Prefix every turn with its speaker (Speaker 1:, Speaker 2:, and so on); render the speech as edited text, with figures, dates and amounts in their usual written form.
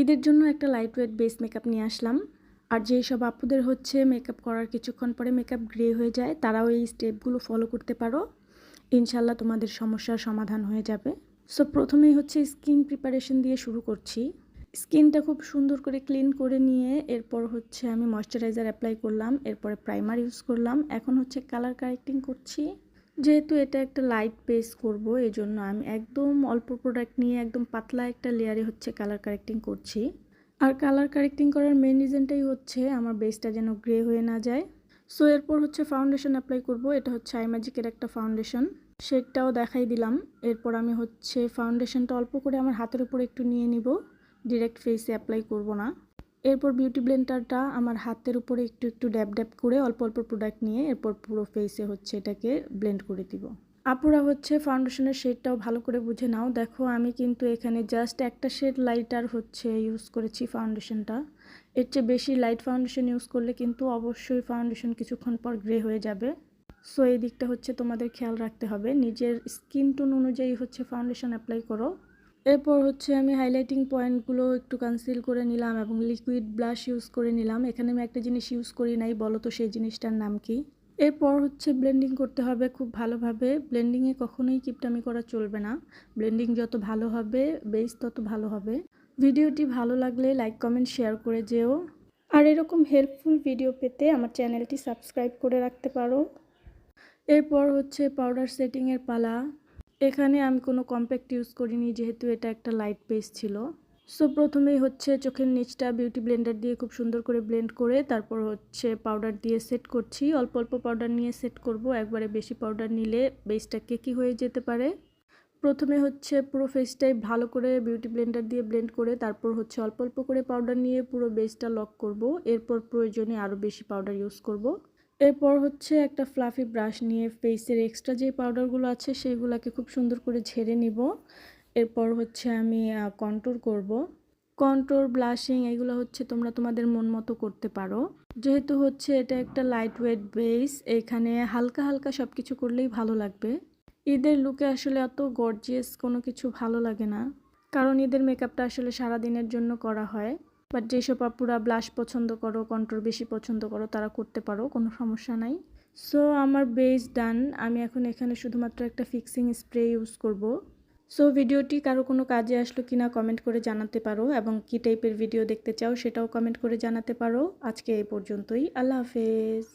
Speaker 1: ঈদের জন্য একটা লাইট ওয়েট বেস মেকআপ নিয়ে আসলাম। আর যেসব আপুদের হচ্ছে মেকআপ করার কিছুক্ষণ পরে মেকআপ গ্রে হয়ে যায়, তারাও এই স্টেপগুলো ফলো করতে পারো। ইনশাল্লাহ তোমাদের সমস্যার সমাধান হয়ে যাবে। সো প্রথমেই হচ্ছে স্কিন প্রিপারেশন দিয়ে শুরু করছি। স্কিনটা খুব সুন্দর করে ক্লিন করে নিয়ে এরপর হচ্ছে আমি ময়শ্চারাইজার অ্যাপ্লাই করলাম, এরপরে প্রাইমার ইউজ করলাম। এখন হচ্ছে কালার কারেক্টিং করছি। যেহেতু এটা একটা লাইট বেস করব, এজন্য আমি একদম অল্প প্রোডাক্ট নিয়ে একদম পাতলা একটা লেয়ারে হচ্ছে কালার কারেক্টিং করছি। আর কালার কারেক্টিং করার মেন রিজনটাই হচ্ছে আমার বেসটা যেন গ্রে হয়ে না যায়। সো এরপর হচ্ছে ফাউন্ডেশন অ্যাপ্লাই করব। এটা হচ্ছে আইম্যাজিকের একটা ফাউন্ডেশন, শেডটাও দেখাই দিলাম। এরপর আমি হচ্ছে ফাউন্ডেশনটা অল্প করে আমার হাতের উপর একটু নিয়ে নিব, ডিরেক্ট ফেসে অ্যাপ্লাই করব না। এরপর বিউটি ব্লেন্ডারটা আমার হাতের উপরে একটু একটু ড্যাব ড্যাব করে অল্প অল্প প্রোডাক্ট নিয়ে এরপর পুরো ফেসে হচ্ছে এটাকে ব্লেন্ড করে দিব। আপুরা হচ্ছে ফাউন্ডেশনের শেডটাও ভালো করে বুঝে নাও। দেখো আমি কিন্তু এখানে জাস্ট একটা শেড লাইটার হচ্ছে ইউজ করেছি ফাউন্ডেশনটা। এর চেয়ে বেশি লাইট ফাউন্ডেশন ইউজ করলে কিন্তু অবশ্যই ফাউন্ডেশন কিছুক্ষণ পর গ্রে হয়ে যাবে। সো এই দিকটা হচ্ছে তোমাদের খেয়াল রাখতে হবে, নিজের স্কিন টোন অনুযায়ী হচ্ছে ফাউন্ডেশন অ্যাপ্লাই করো। এরপর হচ্ছে আমি হাইলাইটিং পয়েন্টগুলো একটু কনসিল করে নিলাম এবং লিকুইড ব্লাশ ইউজ করে নিলাম। এখানে আমি একটা জিনিস ইউজ করি নাই, বলো তো সেই জিনিসটার নাম কি? এরপর হচ্ছে ব্লেন্ডিং করতে হবে খুব ভালোভাবে। ব্লেন্ডিংয়ে কখনোই কিপটামি করা চলবে না। ব্লেন্ডিং যত ভালো হবে বেস তত ভালো হবে। ভিডিওটি ভালো লাগলে লাইক কমেন্ট শেয়ার করে যেও। আর এরকম হেল্পফুল ভিডিও পেতে আমার চ্যানেলটি সাবস্ক্রাইব করে রাখতে পারো। এরপর হচ্ছে পাউডার সেটিংয়ের পালা। এখানে আমি কোনো কম্প্যাক্ট ইউজ করিনি, যেহেতু এটা একটা লাইট বেস ছিল। সো প্রথমেই হচ্ছে চোখের নিচটা বিউটি ব্লেন্ডার দিয়ে খুব সুন্দর করে ব্লেন্ড করে তারপর হচ্ছে পাউডার দিয়ে সেট করছি। অল্প অল্প পাউডার নিয়ে সেট করব, একবারে বেশি পাউডার নিলে বেসটা কেকি হয়ে যেতে পারে। প্রথমে হচ্ছে পুরো ফেসটাই ভালো করে বিউটি ব্লেন্ডার দিয়ে ব্লেন্ড করে তারপর হচ্ছে অল্প অল্প করে পাউডার নিয়ে পুরো বেসটা লক করব। এরপর প্রয়োজনে আরও বেশি পাউডার ইউজ করব। এরপর হচ্ছে একটা ফ্লাফি ব্রাশ নিয়ে ফেসের এক্সট্রা যে পাউডারগুলো আছে সেইগুলোকে খুব সুন্দর করে ঝেড়ে নিব। এরপর হচ্ছে আমি কন্ট্যুর করব। কন্ট্যুর ব্লাশিং এগুলো হচ্ছে তোমরা তোমাদের মন মতো করতে পারো। যেহেতু হচ্ছে এটা একটা লাইট ওয়েট বেস, এখানে হালকা হালকা সব কিছু করলেই ভালো লাগবে। ঈদের লুকে আসলে এত গর্জিয়াস কোনো কিছু ভালো লাগে না, কারণ ঈদের মেকআপটা আসলে সারাদিনের জন্য করা হয়। বাট যেসব আপুরা ব্লাশ পছন্দ করো, কন্ট্যুর বেশি পছন্দ করো, তারা করতে পারো, কোনো সমস্যা নাই। সো আমার বেস ডান। আমি এখন এখানে শুধুমাত্র একটা ফিক্সিং স্প্রে ইউজ করব। সো ভিডিওটি কারো কোনো কাজে আসলো কিনা কমেন্ট করে জানাতে পারো, এবং কী টাইপের ভিডিও দেখতে চাও সেটাও কমেন্ট করে জানাতে পারো। আজকে এই পর্যন্তই, আল্লাহ হাফেজ।